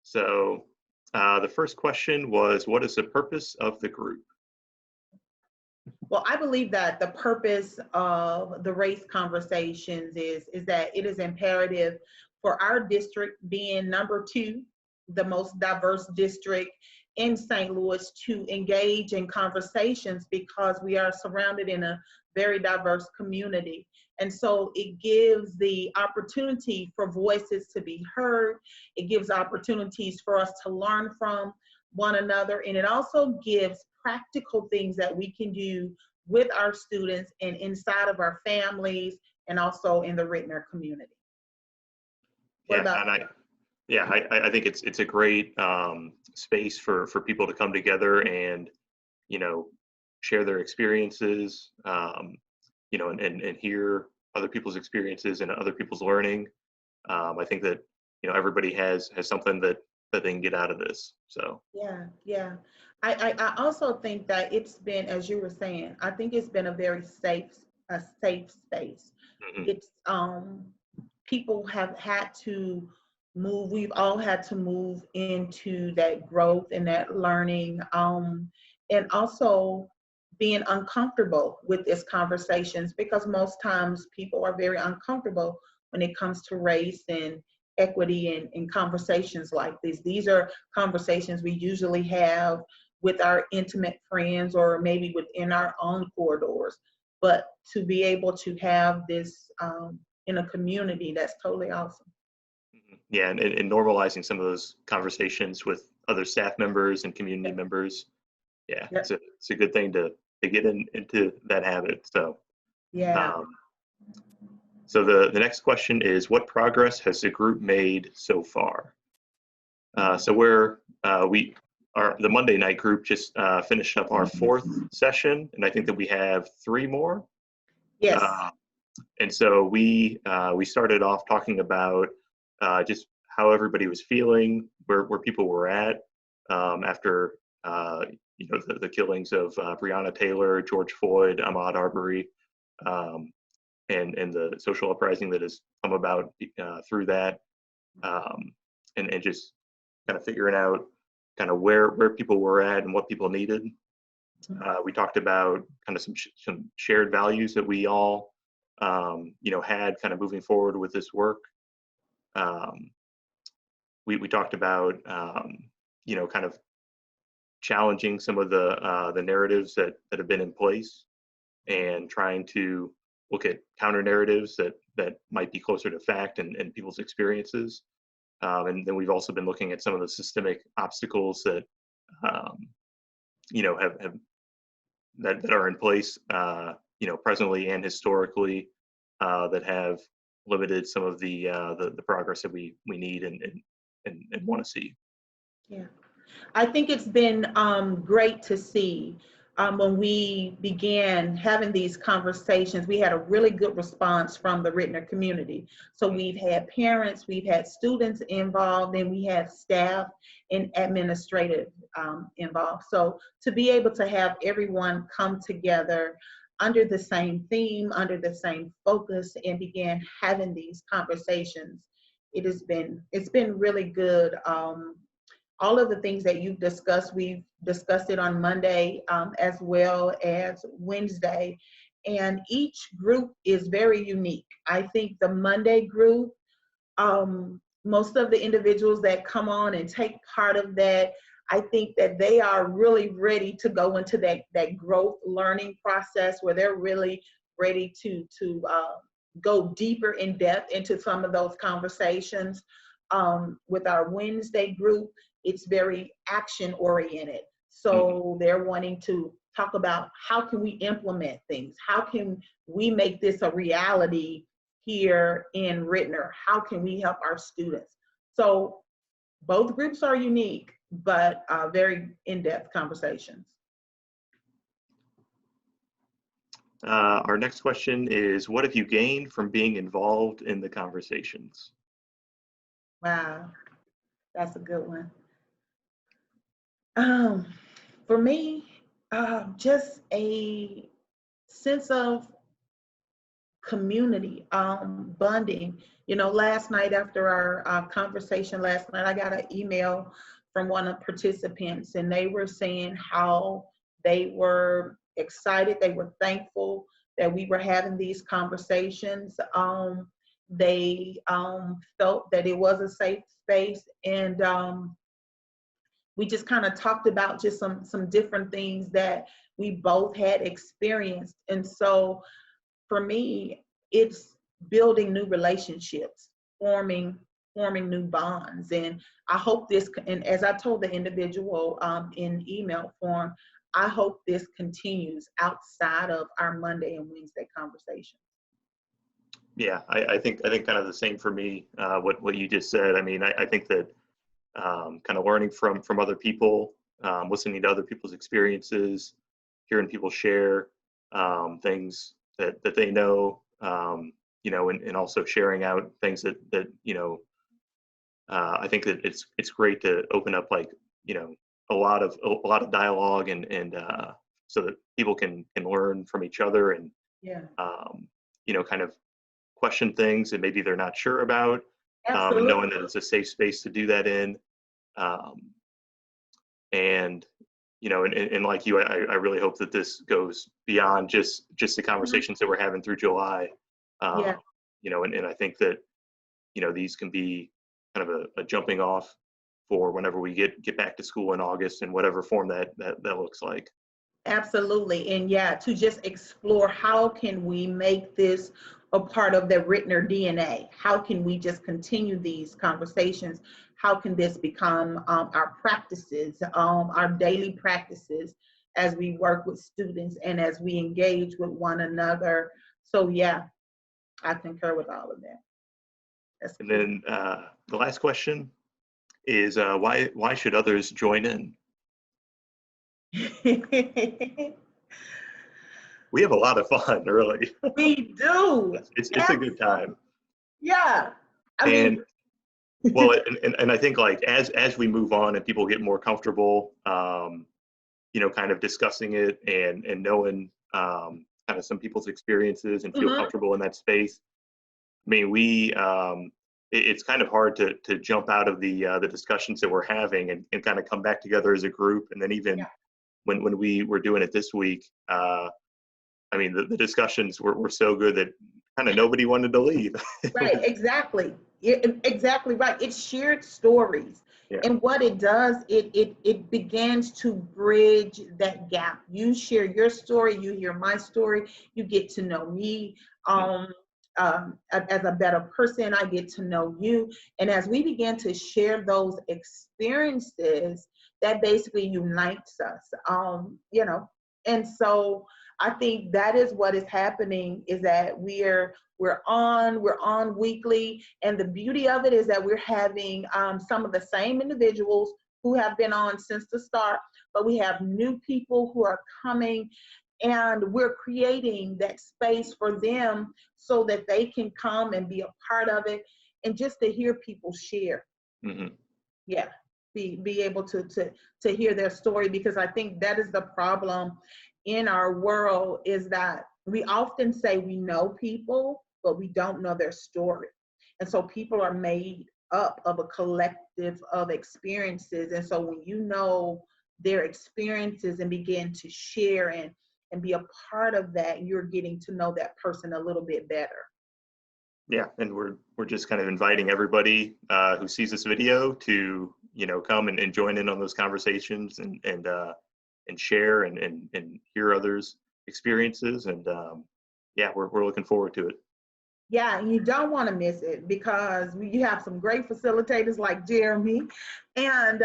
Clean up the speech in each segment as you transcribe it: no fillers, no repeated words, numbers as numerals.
So the first question was, what is the purpose of the group? Well, I believe that the purpose of the race conversations is that it is imperative for our district, being number 2, the most diverse district in St. Louis, to engage in conversations because we are surrounded in a very diverse community. And so it gives the opportunity for voices to be heard. It gives opportunities for us to learn from one another. And it also gives practical things that we can do with our students and inside of our families and also in the Rittner community. What about I think it's a great space for people to come together and, share their experiences, and hear other people's experiences and other people's learning. I think that, everybody has something that they can get out of this. So yeah. I also think that it's been, as you were saying, I think it's been a very safe space. mhm. It's people have had to move. We've all had to move into that growth and that learning, and also being uncomfortable with these conversations, because most times people are very uncomfortable when it comes to race and equity and conversations like this. These are conversations we usually have with our intimate friends or maybe within our own corridors. But to be able to have this in a community, that's totally awesome. Yeah, and normalizing some of those conversations with other staff members and community members. Yeah, Yep. it's a good thing to get into that habit. So Yeah. um, so the next question is, what progress has the group made so far? So the Monday night group just finished up our 4th session, and I think that we have 3 more. Yes. And so we started off talking about just how everybody was feeling, where people were at after the killings of Breonna Taylor, George Floyd, Ahmaud Arbery, and the social uprising that has come about through that, and just kind of figuring out kind of where people were at and what people needed. We talked about kind of some shared values that we all had kind of moving forward with this work. We talked about kind of challenging some of the narratives that have been in place and trying to look at counter narratives that might be closer to fact and people's experiences. And then we've also been looking at some of the systemic obstacles that have that are in place presently and historically that have limited some of the progress that we need and want to see. Yeah. I think it's been great to see when we began having these conversations. We had a really good response from the Rittner community. So we've had parents, we've had students involved, and we had staff and administrative involved. So to be able to have everyone come together under the same theme, under the same focus, and begin having these conversations, it's been really good. All of the things that you've discussed, we've discussed it on Monday as well as Wednesday. And each group is very unique. I think the Monday group, most of the individuals that come on and take part of that, I think that they are really ready to go into that growth learning process where they're really ready to go deeper in depth into some of those conversations. With our Wednesday group, it's very action oriented. So they're wanting to talk about how can we implement things? How can we make this a reality here in Rittner? How can we help our students? So both groups are unique, but very in-depth conversations. Our next question is, what have you gained from being involved in the conversations? Wow, that's a good one. For me, just a sense of community bonding. Last night after our conversation last night, I got an email from one of the participants, and they were saying how they were excited, they were thankful that we were having these conversations. They felt that it was a safe space, and we just kind of talked about just some different things that we both had experienced. And so for me, it's building new relationships, forming new bonds. And I hope this, and as I told the individual in email form, I hope this continues outside of our Monday and Wednesday conversations. Yeah, I think kind of the same for me. What you just said. I mean, I think that kind of learning from other people, listening to other people's experiences, hearing people share things that they know, and also sharing out things that I think that it's great to open up, like, a lot of dialogue, and so that people can learn from each other, and Yeah, kind of question things that maybe they're not sure about, and knowing that absolutely. it's a safe space to do that in. Um, and and like you, I really hope that this goes beyond just the Mhm. conversations that we're having through July. Yeah, um, and I think that these can be kind of a jumping off for whenever we get back to school in August, in whatever form that looks like. absolutely. And yeah, to just explore how can we make this a part of the Rittner DNA? How can we just continue these conversations? How can this become our practices, our daily practices as we work with students and as we engage with one another? So yeah, I concur with all of that. That's And cool. then the last question is, why should others join in? We have a lot of fun, really. We do. It's a good time. Yeah. I And mean, well, and I think, like, as we move on and people get more comfortable, kind of discussing it, and knowing kind of some people's experiences, and feel mhm, comfortable in that space. I mean, it's kind of hard to jump out of the discussions that we're having, and kind of come back together as a group. And then even yeah, when we were doing it this week, I mean, the discussions were so good that kind of nobody wanted to leave. It right, was, exactly. Exactly right. It's shared stories. yeah. And what it does, it begins to bridge that gap. You share your story, you hear my story, you get to know me Mm, um, as a better person. I get to know you. And as we begin to share those experiences, that basically unites us, And so I think that is what is happening, is that we're on weekly, and the beauty of it is that we're having some of the same individuals who have been on since the start, but we have new people who are coming, and we're creating that space for them so that they can come and be a part of it, and just to hear people share. mhm. Yeah, be able to hear their story, because I think that is the problem in our world, is that we often say we know people, but we don't know their story. And so people are made up of a collective of experiences. And so when you know their experiences and begin to share and be a part of that, you're getting to know that person a little bit better. Yeah, and we're just kind of inviting everybody who sees this video to come and join in on those conversations, and share, and hear others' experiences, and yeah, we're looking forward to it. Yeah, and you don't want to miss it, because you have some great facilitators like Jeremy, and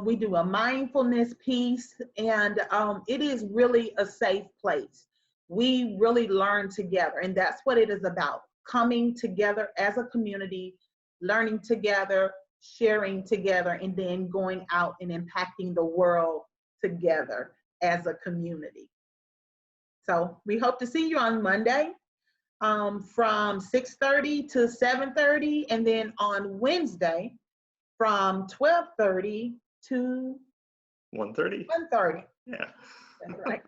we do a mindfulness piece, and it is really a safe place. We really learn together, and that's what it is about: coming together as a community, learning together, sharing together, and then going out and impacting the world together as a community. So we hope to see you on Monday from 6:30 to 7:30, and then on Wednesday from 12:30 to 1:30. 1:30. Yeah. That's right.